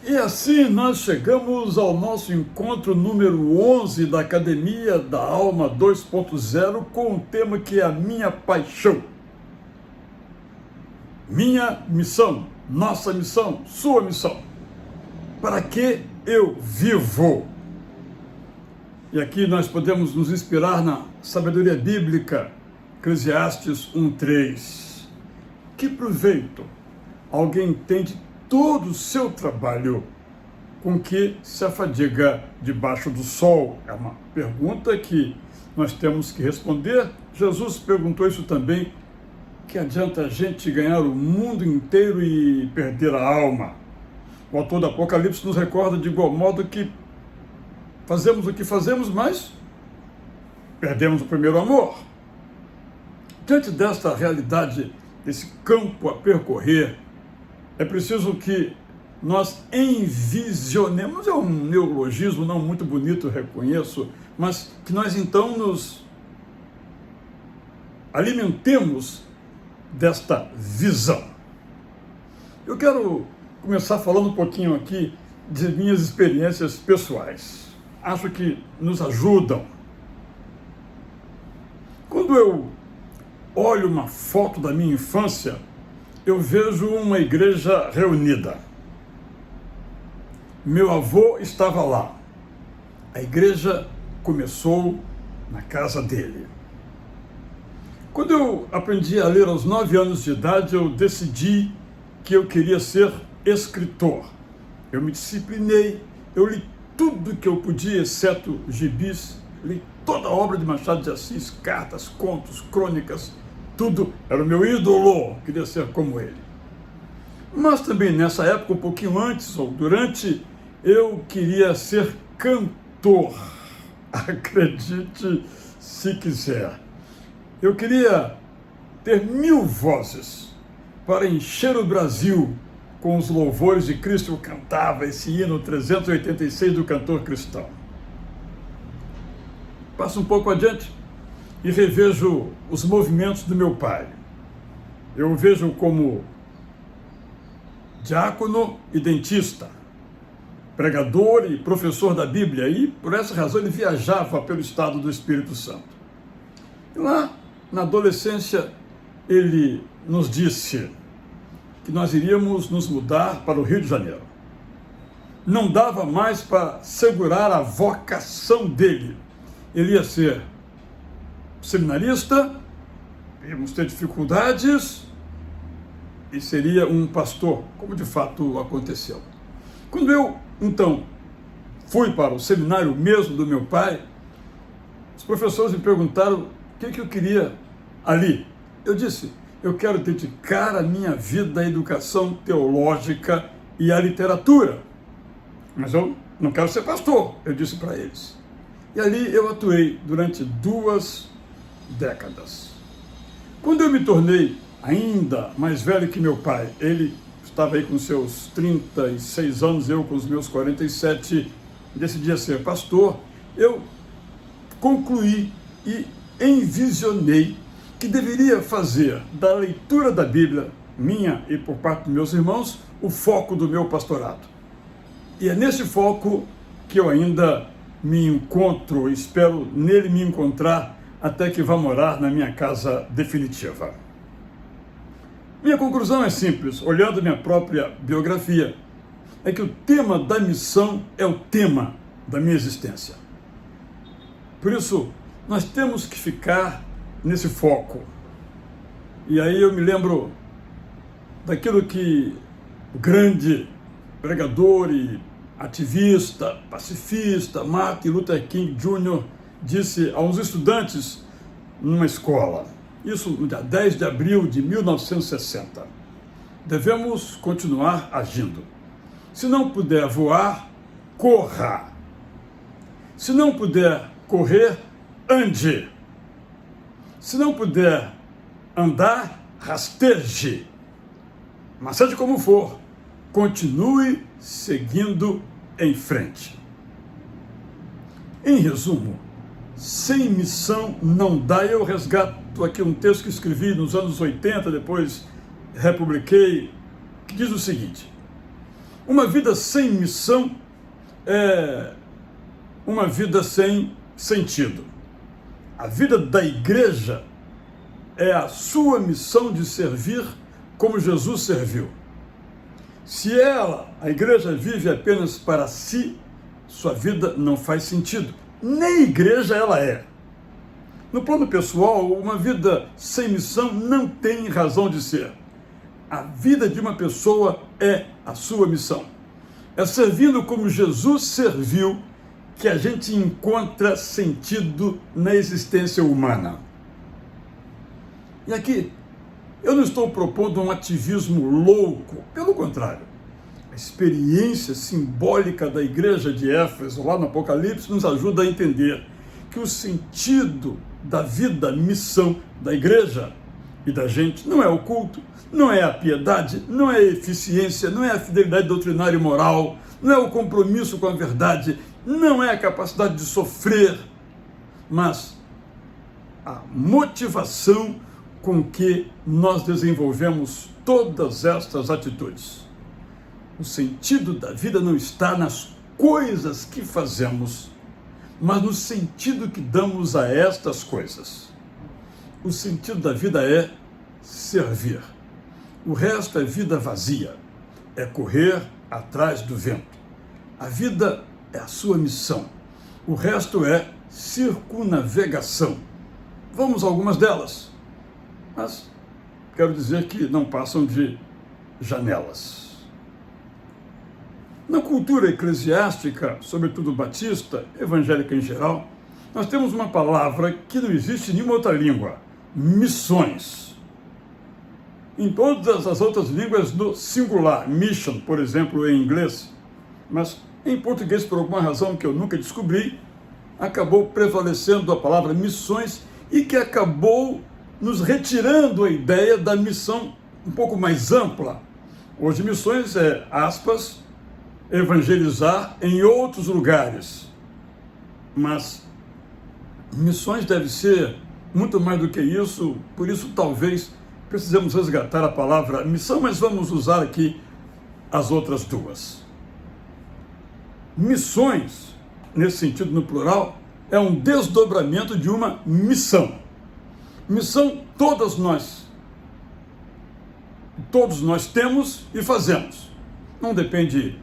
E assim nós chegamos ao nosso encontro número 11 da Academia da Alma 2.0 com um tema que é a minha paixão. Minha missão, nossa missão, sua missão. Para que eu vivo? E aqui nós podemos nos inspirar na sabedoria bíblica, Eclesiastes 1:3. Que proveito alguém tem de todo o seu trabalho com que se afadiga debaixo do sol? É uma pergunta que nós temos que responder. Jesus perguntou isso também. Que adianta a gente ganhar o mundo inteiro e perder a alma? O autor do Apocalipse nos recorda de igual modo que fazemos o que fazemos, mas perdemos o primeiro amor. Diante desta realidade, desse campo a percorrer, é preciso que nós envisionemos, é um neologismo não muito bonito, reconheço, mas que nós então nos alimentemos desta visão. Eu quero começar falando um pouquinho aqui de minhas experiências pessoais. Acho que nos ajudam. Quando eu olho uma foto da minha infância, eu vejo uma igreja reunida. Meu avô estava lá. A igreja começou na casa dele. Quando eu aprendi a ler aos 9 anos de idade, eu decidi que eu queria ser escritor. Eu me disciplinei, eu li tudo que eu podia, exceto gibis, li toda a obra de Machado de Assis, cartas, contos, crônicas, tudo era o meu ídolo, queria ser como ele. Mas também nessa época, um pouquinho antes ou durante, eu queria ser cantor, acredite se quiser. Eu queria ter 1000 vozes para encher o Brasil com os louvores de Cristo. Eu cantava esse hino 386 do cantor cristão. Passo um pouco adiante e revejo os movimentos do meu pai. Eu o vejo como diácono e dentista, pregador e professor da Bíblia, e por essa razão ele viajava pelo estado do Espírito Santo. E lá, na adolescência, ele nos disse que nós iríamos nos mudar para o Rio de Janeiro. Não dava mais para segurar a vocação dele. Ele ia ser seminarista, íamos ter dificuldades e seria um pastor, como de fato aconteceu. Quando eu, então, fui para o seminário mesmo do meu pai, os professores me perguntaram o que eu queria ali. Eu disse, eu quero dedicar a minha vida à educação teológica e à literatura, mas eu não quero ser pastor, eu disse para eles. E ali eu atuei durante 2 décadas. Quando eu me tornei ainda mais velho que meu pai, ele estava aí com seus 36 anos, eu com os meus 47, decidi ser pastor, eu concluí e envisionei que deveria fazer da leitura da Bíblia, minha e por parte dos meus irmãos, o foco do meu pastorado. E é nesse foco que eu ainda me encontro, espero nele me encontrar até que vá morar na minha casa definitiva. Minha conclusão é simples, olhando minha própria biografia, é que o tema da missão é o tema da minha existência. Por isso, nós temos que ficar nesse foco. E aí eu me lembro daquilo que o grande pregador e ativista, pacifista, Martin Luther King Jr. disse a uns estudantes numa escola. Isso no dia 10 de abril de 1960. Devemos continuar agindo. Se não puder voar, corra. Se não puder correr, ande. Se não puder andar, rasteje. Mas seja como for, continue seguindo em frente. Em resumo, sem missão não dá. Eu resgato aqui um texto que escrevi nos anos 80, depois republiquei, que diz o seguinte: Uma vida sem missão é uma vida sem sentido. A vida da igreja é a sua missão de servir como Jesus serviu. Se a igreja vive apenas para si, sua vida não faz sentido. Nem igreja ela é. No plano pessoal, uma vida sem missão não tem razão de ser. A vida de uma pessoa é a sua missão. É servindo como Jesus serviu que a gente encontra sentido na existência humana. E aqui, eu não estou propondo um ativismo louco, pelo contrário. A experiência simbólica da igreja de Éfeso, lá no Apocalipse, nos ajuda a entender que o sentido da vida, missão da igreja e da gente não é o culto, não é a piedade, não é a eficiência, não é a fidelidade doutrinária e moral, não é o compromisso com a verdade, não é a capacidade de sofrer, mas a motivação com que nós desenvolvemos todas estas atitudes. O sentido da vida não está nas coisas que fazemos, mas no sentido que damos a estas coisas. O sentido da vida é servir. O resto é vida vazia, é correr atrás do vento. A vida é a sua missão. O resto é circunnavegação. Vamos a algumas delas, mas quero dizer que não passam de janelas. Na cultura eclesiástica, sobretudo batista, evangélica em geral, nós temos uma palavra que não existe em nenhuma outra língua: missões. Em todas as outras línguas, no singular, mission, por exemplo, em inglês, mas em português, por alguma razão que eu nunca descobri, acabou prevalecendo a palavra missões e que acabou nos retirando a ideia da missão um pouco mais ampla. Hoje, missões é, aspas, evangelizar em outros lugares. Mas missões deve ser muito mais do que isso, por isso talvez precisemos resgatar a palavra missão, mas vamos usar aqui as outras duas. Missões, nesse sentido no plural, é um desdobramento de uma missão. Missão todos nós temos e fazemos. Não depende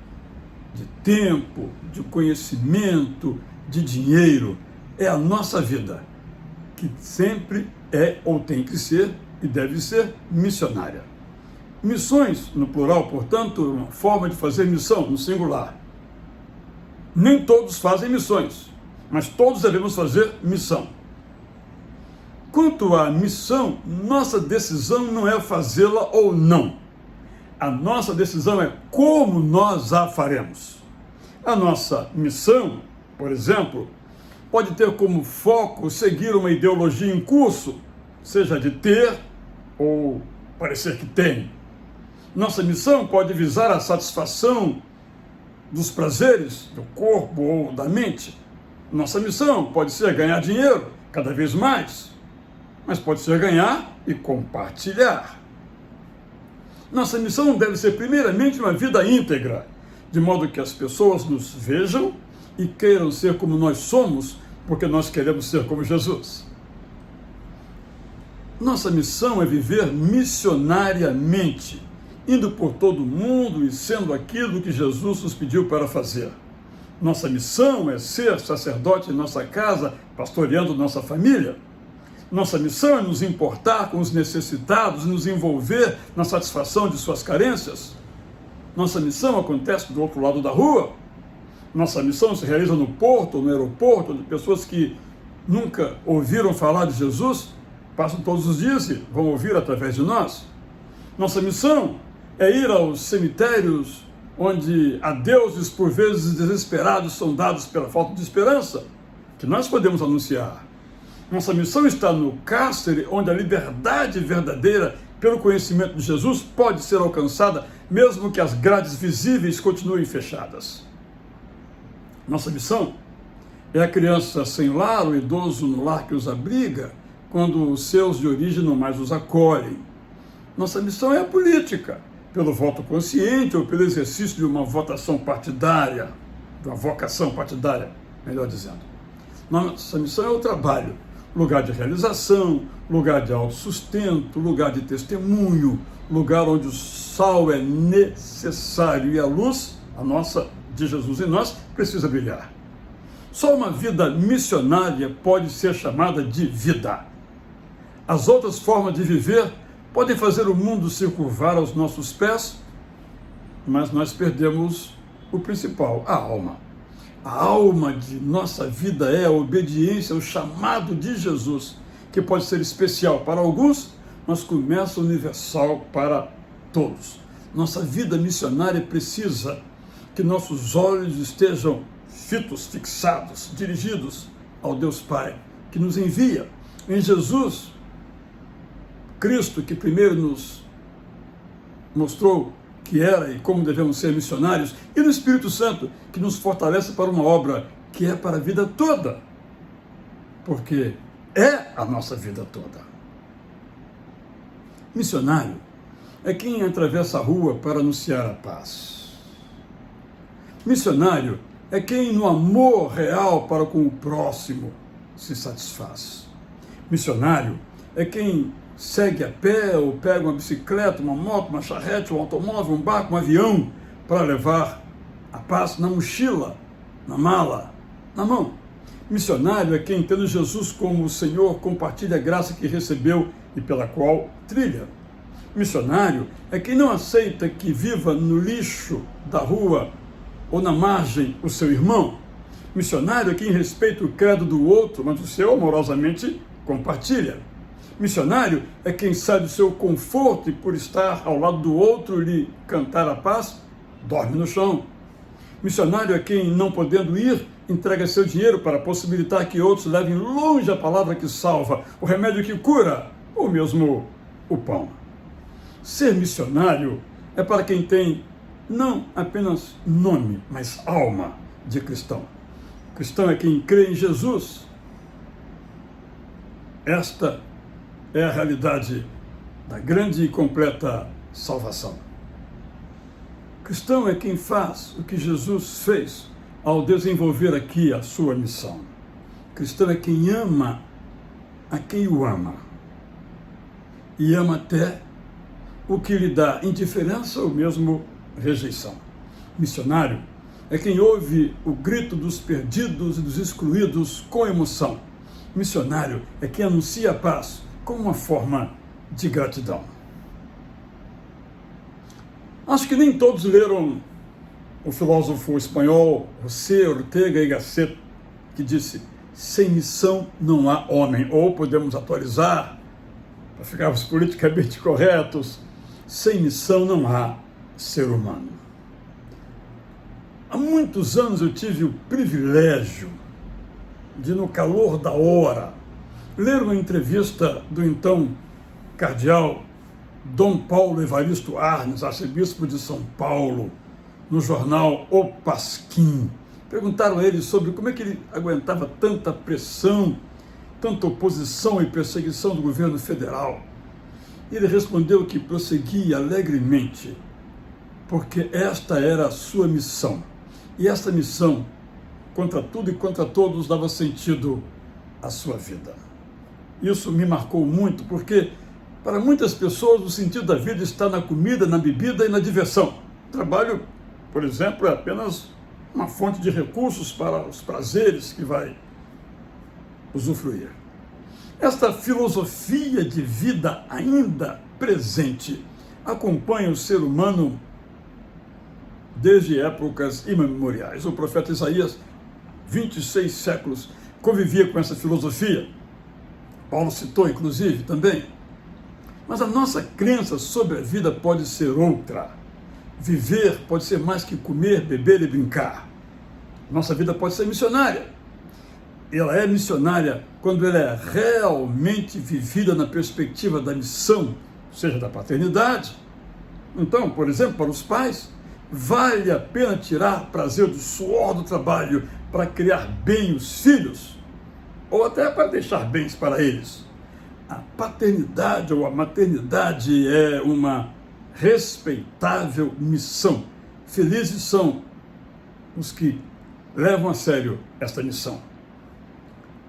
de tempo, de conhecimento, de dinheiro. É a nossa vida, que sempre é ou tem que ser e deve ser missionária. Missões, no plural, portanto, é uma forma de fazer missão, no singular. Nem todos fazem missões, mas todos devemos fazer missão. Quanto à missão, nossa decisão não é fazê-la ou não. A nossa decisão é como nós a faremos. A nossa missão, por exemplo, pode ter como foco seguir uma ideologia em curso, seja de ter ou parecer que tem. Nossa missão pode visar a satisfação dos prazeres do corpo ou da mente. Nossa missão pode ser ganhar dinheiro cada vez mais, mas pode ser ganhar e compartilhar. Nossa missão deve ser primeiramente uma vida íntegra, de modo que as pessoas nos vejam e queiram ser como nós somos, porque nós queremos ser como Jesus. Nossa missão é viver missionariamente, indo por todo o mundo e sendo aquilo que Jesus nos pediu para fazer. Nossa missão é ser sacerdote em nossa casa, pastoreando nossa família. Nossa missão é nos importar com os necessitados, nos envolver na satisfação de suas carências. Nossa missão acontece do outro lado da rua. Nossa missão se realiza no porto, no aeroporto, onde pessoas que nunca ouviram falar de Jesus passam todos os dias e vão ouvir através de nós. Nossa missão é ir aos cemitérios onde adeuses por vezes desesperados são dados pela falta de esperança, que nós podemos anunciar. Nossa missão está no cárcere, onde a liberdade verdadeira pelo conhecimento de Jesus pode ser alcançada, mesmo que as grades visíveis continuem fechadas. Nossa missão é a criança sem lar, o idoso no lar que os abriga, quando os seus de origem não mais os acolhem. Nossa missão é a política, pelo voto consciente ou pelo exercício de uma votação partidária, de uma vocação partidária, melhor dizendo. Nossa missão é o trabalho, lugar de realização, lugar de autossustento, lugar de testemunho, lugar onde o sal é necessário e a luz, a nossa, de Jesus em nós, precisa brilhar. Só uma vida missionária pode ser chamada de vida. As outras formas de viver podem fazer o mundo se curvar aos nossos pés, mas nós perdemos o principal, a alma. A alma de nossa vida é a obediência ao chamado de Jesus, que pode ser especial para alguns, mas começa universal para todos. Nossa vida missionária precisa que nossos olhos estejam fitos, fixados, dirigidos ao Deus Pai, que nos envia. Em Jesus, Cristo, que primeiro nos mostrou que era e como devemos ser missionários, e no Espírito Santo, que nos fortalece para uma obra que é para a vida toda, porque é a nossa vida toda. Missionário é quem atravessa a rua para anunciar a paz. Missionário é quem, no amor real para com o próximo, se satisfaz. Missionário é quem segue a pé ou pega uma bicicleta, uma moto, uma charrete, um automóvel, um barco, um avião, para levar a paz na mochila, na mala, na mão. Missionário é quem, tendo Jesus como o Senhor, compartilha a graça que recebeu e pela qual trilha. Missionário é quem não aceita que viva no lixo da rua ou na margem o seu irmão. Missionário é quem respeita o credo do outro, mas o seu amorosamente compartilha. Missionário é quem sai do seu conforto e, por estar ao lado do outro lhe cantar a paz, dorme no chão. Missionário é quem, não podendo ir, entrega seu dinheiro para possibilitar que outros levem longe a palavra que salva, o remédio que cura, ou mesmo o pão. Ser missionário é para quem tem não apenas nome, mas alma de cristão. Cristão é quem crê em Jesus. Esta é a realidade da grande e completa salvação. Cristão é quem faz o que Jesus fez ao desenvolver aqui a sua missão. Cristão é quem ama a quem o ama. E ama até o que lhe dá indiferença ou mesmo rejeição. Missionário é quem ouve o grito dos perdidos e dos excluídos com emoção. Missionário é quem anuncia a paz como uma forma de gratidão. Acho que nem todos leram o filósofo espanhol José Ortega y Gasset, que disse: sem missão não há homem. Ou podemos atualizar, para ficarmos politicamente corretos, sem missão não há ser humano. Há muitos anos eu tive o privilégio de, no calor da hora, ler uma entrevista do então cardeal Dom Paulo Evaristo Arnes, arcebispo de São Paulo, no jornal O Pasquim. Perguntaram a ele sobre como é que ele aguentava tanta pressão, tanta oposição e perseguição do governo federal. E ele respondeu que prosseguia alegremente, porque esta era a sua missão. E esta missão, contra tudo e contra todos, dava sentido à sua vida. Isso me marcou muito, porque para muitas pessoas o sentido da vida está na comida, na bebida e na diversão. O trabalho, por exemplo, é apenas uma fonte de recursos para os prazeres que vai usufruir. Esta filosofia de vida ainda presente acompanha o ser humano desde épocas imemoriais. O profeta Isaías, 26 séculos, convivia com essa filosofia. Paulo citou, inclusive, também. Mas a nossa crença sobre a vida pode ser outra. Viver pode ser mais que comer, beber e brincar. Nossa vida pode ser missionária. Ela é missionária quando ela é realmente vivida na perspectiva da missão, seja da paternidade. Então, por exemplo, para os pais, vale a pena tirar prazer do suor do trabalho para criar bem os filhos, ou até para deixar bens para eles. A paternidade ou a maternidade é uma respeitável missão. Felizes são os que levam a sério esta missão.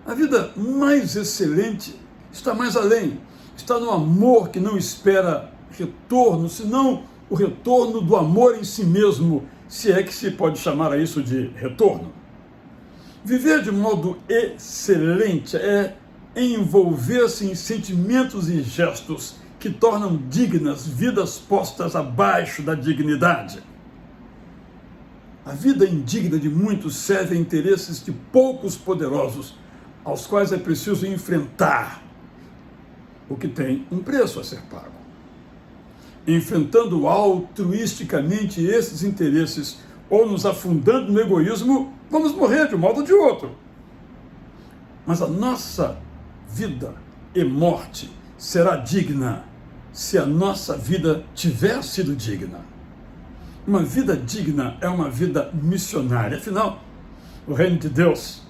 A vida mais excelente está mais além, está no amor que não espera retorno, senão o retorno do amor em si mesmo, se é que se pode chamar a isso de retorno. Viver de modo excelente é envolver-se em sentimentos e gestos que tornam dignas vidas postas abaixo da dignidade. A vida indigna de muitos serve a interesses de poucos poderosos, aos quais é preciso enfrentar, o que tem um preço a ser pago. Enfrentando altruisticamente esses interesses ou nos afundando no egoísmo, vamos morrer de um modo ou de outro. Mas a nossa vida e morte será digna se a nossa vida tiver sido digna. Uma vida digna é uma vida missionária. Afinal, o reino de Deus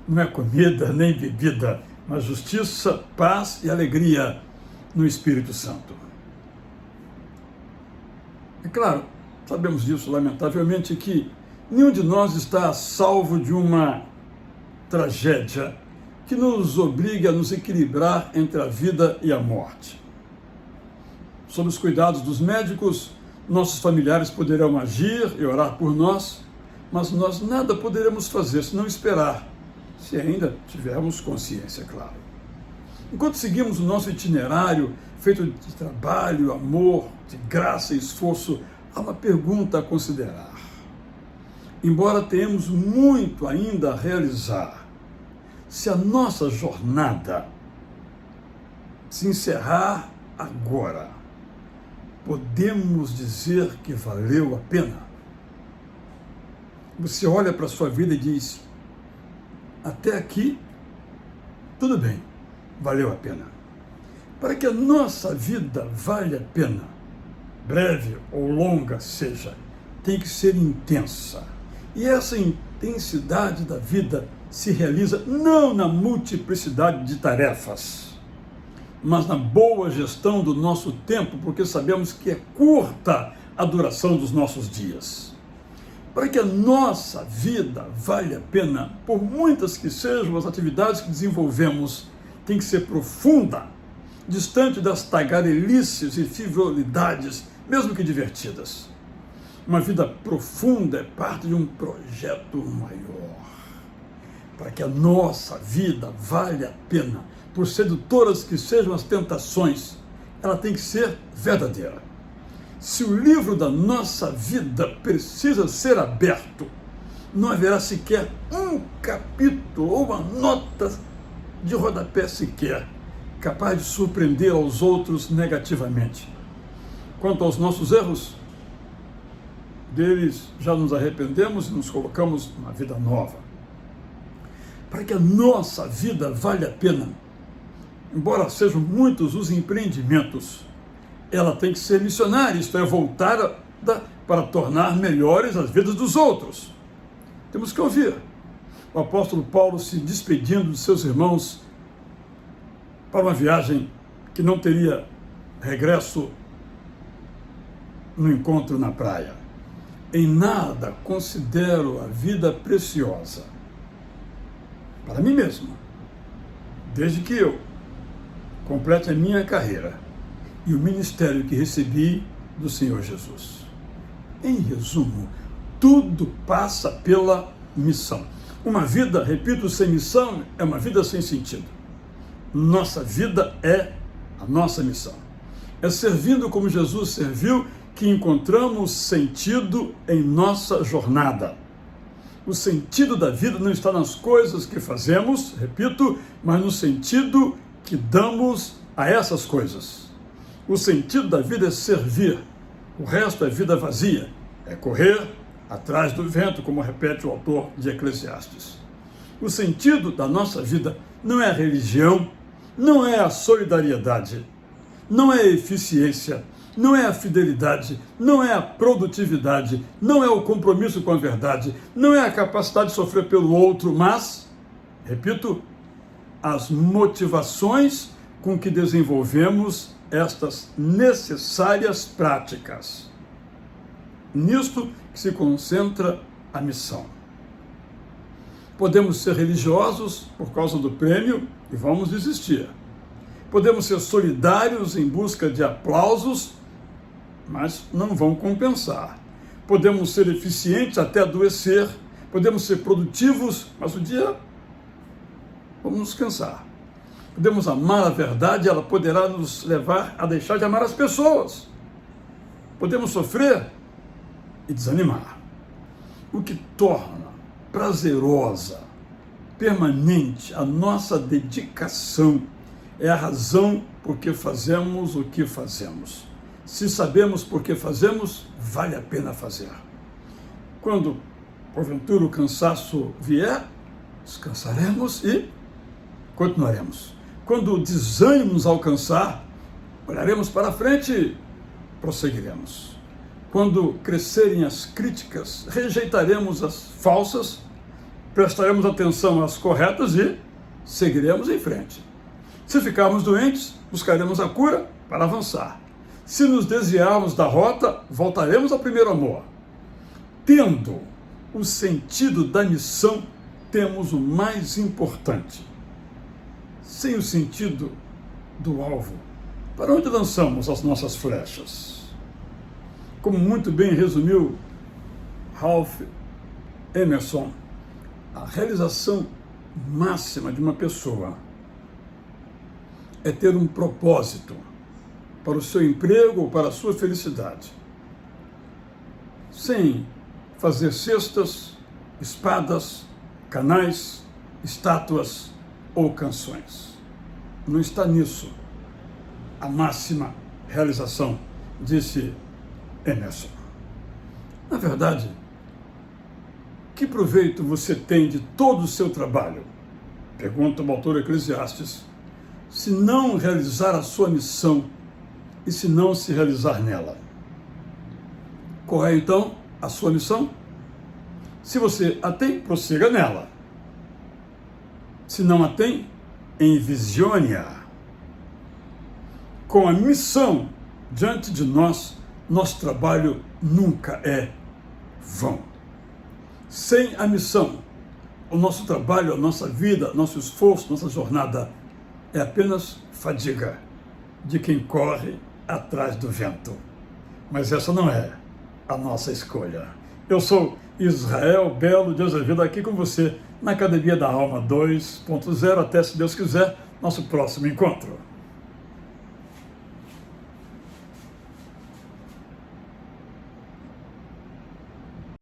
não é comida nem bebida, mas justiça, paz e alegria no Espírito Santo. É claro, sabemos disso, lamentavelmente, que nenhum de nós está a salvo de uma tragédia que nos obrigue a nos equilibrar entre a vida e a morte. Sob os cuidados dos médicos, nossos familiares poderão agir e orar por nós, mas nós nada poderemos fazer senão esperar, se ainda tivermos consciência, claro. Enquanto seguimos o nosso itinerário, feito de trabalho, amor, de graça e esforço, há uma pergunta a considerar. Embora tenhamos muito ainda a realizar, se a nossa jornada se encerrar agora, podemos dizer que valeu a pena? Você olha para a sua vida e diz: até aqui, tudo bem, valeu a pena. Para que a nossa vida valha a pena, breve ou longa seja, tem que ser intensa. E essa intensidade da vida se realiza não na multiplicidade de tarefas, mas na boa gestão do nosso tempo, porque sabemos que é curta a duração dos nossos dias. Para que a nossa vida valha a pena, por muitas que sejam as atividades que desenvolvemos, tem que ser profunda, distante das tagarelices e frivolidades, mesmo que divertidas. Uma vida profunda é parte de um projeto maior. Para que a nossa vida valha a pena, por sedutoras que sejam as tentações, ela tem que ser verdadeira. Se o livro da nossa vida precisa ser aberto, não haverá sequer um capítulo ou uma nota de rodapé sequer capaz de surpreender aos outros negativamente. Quanto aos nossos erros, deles já nos arrependemos e nos colocamos numa vida nova. Para que a nossa vida valha a pena, embora sejam muitos os empreendimentos, ela tem que ser missionária, isto é, voltada para tornar melhores as vidas dos outros. Temos que ouvir o apóstolo Paulo se despedindo de seus irmãos para uma viagem que não teria regresso no encontro na praia. Em nada considero a vida preciosa para mim mesmo, desde que eu complete a minha carreira e o ministério que recebi do Senhor Jesus. Em resumo, tudo passa pela missão. Uma vida, repito, sem missão é uma vida sem sentido. Nossa vida é a nossa missão. É servindo como Jesus serviu que encontramos sentido em nossa jornada. O sentido da vida não está nas coisas que fazemos, repito, mas no sentido que damos a essas coisas. O sentido da vida é servir, o resto é vida vazia, é correr atrás do vento, como repete o autor de Eclesiastes. O sentido da nossa vida não é a religião, não é a solidariedade, não é a eficiência, não é a fidelidade, não é a produtividade, não é o compromisso com a verdade, não é a capacidade de sofrer pelo outro, mas, repito, as motivações com que desenvolvemos estas necessárias práticas. Nisto que se concentra a missão. Podemos ser religiosos por causa do prêmio e vamos desistir. Podemos ser solidários em busca de aplausos, mas não vão compensar. Podemos ser eficientes até adoecer. Podemos ser produtivos, mas um dia vamos nos cansar. Podemos amar a verdade, ela poderá nos levar a deixar de amar as pessoas. Podemos sofrer e desanimar. O que torna prazerosa, permanente a nossa dedicação é a razão por que fazemos o que fazemos. Se sabemos por que fazemos, vale a pena fazer. Quando, porventura, o cansaço vier, descansaremos e continuaremos. Quando o desânimo nos alcançar, olharemos para frente e prosseguiremos. Quando crescerem as críticas, rejeitaremos as falsas, prestaremos atenção às corretas e seguiremos em frente. Se ficarmos doentes, buscaremos a cura para avançar. Se nos desviarmos da rota, voltaremos ao primeiro amor. Tendo o sentido da missão, temos o mais importante. Sem o sentido do alvo, para onde lançamos as nossas flechas? Como muito bem resumiu Ralph Emerson, a realização máxima de uma pessoa é ter um propósito para o seu emprego ou para a sua felicidade, sem fazer cestas, espadas, canais, estátuas ou canções. Não está nisso a máxima realização, disse Emerson. Na verdade, que proveito você tem de todo o seu trabalho? Pergunta o autor Eclesiastes. Se não realizar a sua missão e se não se realizar nela. Qual é então a sua missão? Se você a tem, prossiga nela. Se não a tem, envisione-a. Com a missão diante de nós, nosso trabalho nunca é vão. Sem a missão, o nosso trabalho, a nossa vida, nosso esforço, nossa jornada é apenas fadiga de quem corre atrás do vento. Mas essa não é a nossa escolha. Eu sou Israel Belo de Azevedo, aqui com você na Academia da Alma 2.0. Até, se Deus quiser, nosso próximo encontro.